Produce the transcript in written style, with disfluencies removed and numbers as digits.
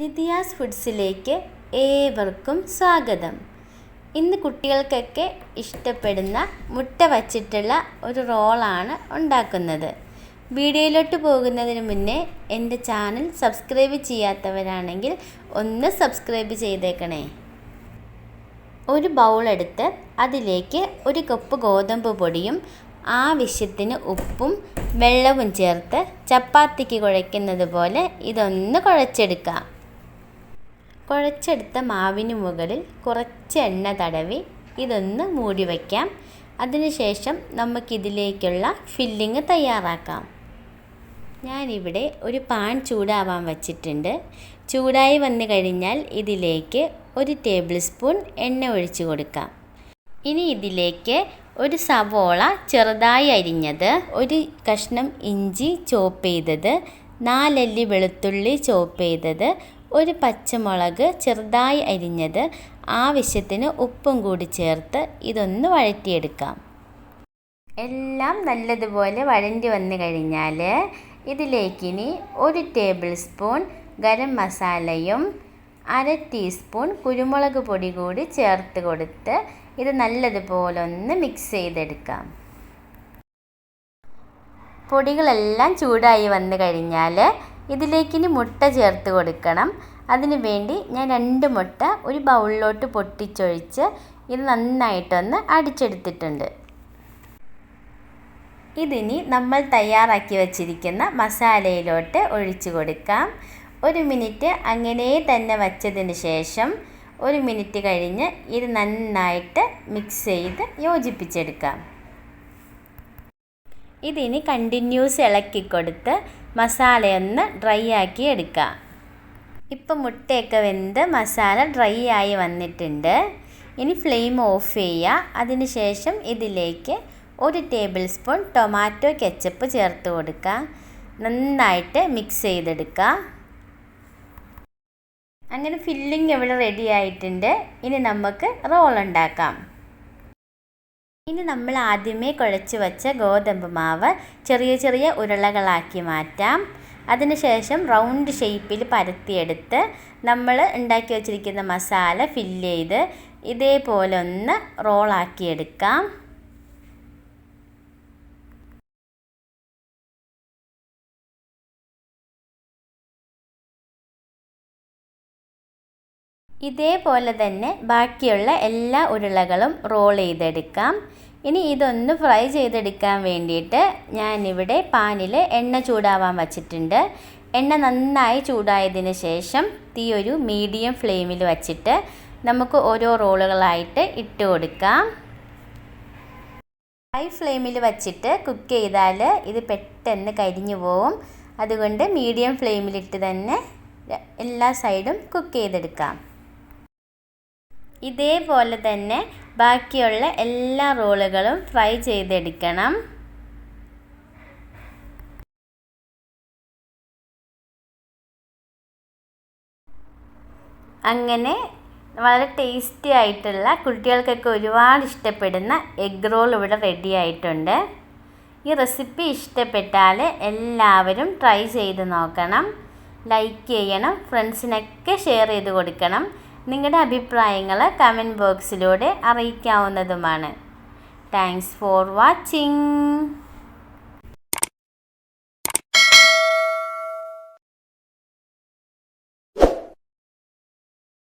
നിധിയാസ് ഫുഡ്സിലേക്ക് ഏവർക്കും സ്വാഗതം. ഇന്ന് കുട്ടികൾക്കൊക്കെ ഇഷ്ടപ്പെടുന്ന മുട്ട വച്ചിട്ടുള്ള ഒരു റോളാണ് ഉണ്ടാക്കുന്നത്. വീഡിയോയിലോട്ട് പോകുന്നതിന് മുന്നേ എൻ്റെ ചാനൽ സബ്സ്ക്രൈബ് ചെയ്യാത്തവരാണെങ്കിൽ ഒന്ന് സബ്സ്ക്രൈബ് ചെയ്തേക്കണേ. ഒരു ബൗളെടുത്ത് അതിലേക്ക് ഒരു കപ്പ് ഗോതമ്പ് പൊടിയും ആവശ്യത്തിന് ഉപ്പും വെള്ളവും ചേർത്ത് ചപ്പാത്തിക്ക് കുഴയ്ക്കുന്നത് പോലെ ഇതൊന്ന് കുഴച്ചെടുക്കാം. കുഴച്ചെടുത്ത മാവിന് മുകളിൽ കുറച്ച് എണ്ണ തടവി ഇതൊന്ന് മൂടി വയ്ക്കാം. അതിനുശേഷം നമുക്കിതിലേക്കുള്ള ഫില്ലിങ് തയ്യാറാക്കാം. ഞാനിവിടെ ഒരു പാൻ ചൂടാവാൻ വച്ചിട്ടുണ്ട്. ചൂടായി വന്നു കഴിഞ്ഞാൽ ഇതിലേക്ക് 1 ടേബിൾ സ്പൂൺ എണ്ണ ഒഴിച്ചു കൊടുക്കാം. ഇനി ഇതിലേക്ക് ഒരു സവോള ചെറുതായി അരിഞ്ഞത്, ഒരു കഷ്ണം ഇഞ്ചി ചോപ്പ് ചെയ്തത്, 4 അല്ലി വെളുത്തുള്ളി ചോപ്പ് ചെയ്തത്, ഒരു പച്ചമുളക് ചെറുതായി അരിഞ്ഞത്, ആവശ്യത്തിന് ഉപ്പും കൂടി ചേർത്ത് ഇതൊന്ന് വഴറ്റിയെടുക്കാം. എല്ലാം നല്ലതുപോലെ വഴണ്ടി വന്നു കഴിഞ്ഞാൽ ഇതിലേക്കിനി 1 ടേബിൾ സ്പൂൺ ഗരം മസാലയും 1/2 ടീസ്പൂൺ കുരുമുളക് പൊടി കൂടി ചേർത്ത് കൊടുത്ത് ഇത് നല്ലതുപോലെ ഒന്ന് മിക്സ് ചെയ്തെടുക്കാം. പൊടികളെല്ലാം ചൂടായി വന്നു കഴിഞ്ഞാൽ ഇതിലേക്കിനി മുട്ട ചേർത്ത് കൊടുക്കണം. അതിനു വേണ്ടി ഞാൻ 2 മുട്ട ഒരു ബൗളിലോട്ട് പൊട്ടിച്ചൊഴിച്ച് ഇത് നന്നായിട്ടൊന്ന് അടിച്ചെടുത്തിട്ടുണ്ട്. ഇതിനി നമ്മൾ തയ്യാറാക്കി വച്ചിരിക്കുന്ന മസാലയിലോട്ട് ഒഴിച്ചു കൊടുക്കാം. 1 മിനിറ്റ് അങ്ങനെ തന്നെ വച്ചതിന് ശേഷം 1 മിനിറ്റ് കഴിഞ്ഞ് ഇത് നന്നായിട്ട് മിക്സ് ചെയ്ത് യോജിപ്പിച്ചെടുക്കാം. ഇതിനി കണ്ടിന്യൂസ് ഇളക്കി കൊടുത്ത് മസാലയൊന്ന് ഡ്രൈ ആക്കി എടുക്കാം. ഇപ്പം മുട്ടയൊക്കെ വെന്ത് മസാല ഡ്രൈ ആയി വന്നിട്ടുണ്ട്. ഇനി ഫ്ലെയിം ഓഫ് ചെയ്യുക. അതിനുശേഷം ഇതിലേക്ക് 1 ടേബിൾ സ്പൂൺ ടൊമാറ്റോ കെച്ചപ്പ് ചേർത്ത് കൊടുക്കുക. നന്നായിട്ട് മിക്സ് ചെയ്തെടുക്കുക. അങ്ങനെ ഫില്ലിങ് ഇവിടെ റെഡി ആയിട്ടുണ്ട്. ഇനി നമുക്ക് റോൾ ഉണ്ടാക്കാം. ഇനി നമ്മൾ ആദ്യമേ കുഴച്ച് വച്ച ഗോതമ്പ് മാവ് ചെറിയ ചെറിയ ഉരുളകളാക്കി മാറ്റാം. അതിനുശേഷം റൗണ്ട് ഷേപ്പിൽ പരത്തിയെടുത്ത് നമ്മൾ ഉണ്ടാക്കി വച്ചിരിക്കുന്ന മസാല ഫില്ല് ചെയ്ത് ഇതേപോലെ ഒന്ന് റോളാക്കിയെടുക്കാം. ഇതേപോലെ തന്നെ ബാക്കിയുള്ള എല്ലാ ഉരുളകളും റോൾ ചെയ്തെടുക്കാം. ഇനി ഇതൊന്ന് ഫ്രൈ ചെയ്തെടുക്കാൻ വേണ്ടിയിട്ട് ഞാനിവിടെ പാനിൽ എണ്ണ ചൂടാവാൻ വച്ചിട്ടുണ്ട്. എണ്ണ നന്നായി ചൂടായതിന് ശേഷം തീ ഒരു മീഡിയം ഫ്ലെയിമിൽ വച്ചിട്ട് നമുക്ക് ഓരോ റോളുകളായിട്ട് ഇട്ട് കൊടുക്കാം. ഹൈ ഫ്ലെയിമിൽ വച്ചിട്ട് കുക്ക് ചെയ്താൽ ഇത് പെട്ടെന്ന് കരിഞ്ഞു പോവും. അതുകൊണ്ട് മീഡിയം ഫ്ലെയിമിലിട്ട് തന്നെ എല്ലാ സൈഡും കുക്ക് ചെയ്തെടുക്കാം. ഇതേപോലെ തന്നെ ബാക്കിയുള്ള എല്ലാ റോളുകളും ഫ്രൈ ചെയ്തെടുക്കണം. അങ്ങനെ വളരെ ടേസ്റ്റി ആയിട്ടുള്ള കുട്ടികൾക്കൊക്കെ ഒരുപാട് ഇഷ്ടപ്പെടുന്ന എഗ് റോൾ ഇവിടെ റെഡി ആയിട്ടുണ്ട്. ഈ റെസിപ്പി ഇഷ്ടപ്പെട്ടാൽ എല്ലാവരും ട്രൈ ചെയ്ത് നോക്കണം. ലൈക്ക് ചെയ്യണം, ഫ്രണ്ട്സിനൊക്കെ ഷെയർ ചെയ്ത് കൊടുക്കണം. നിങ്ങളുടെ അഭിപ്രായങ്ങൾ കമൻറ്റ് ബോക്സിലൂടെ അറിയിക്കാവുന്നതുമാണ്. Thanks for watching.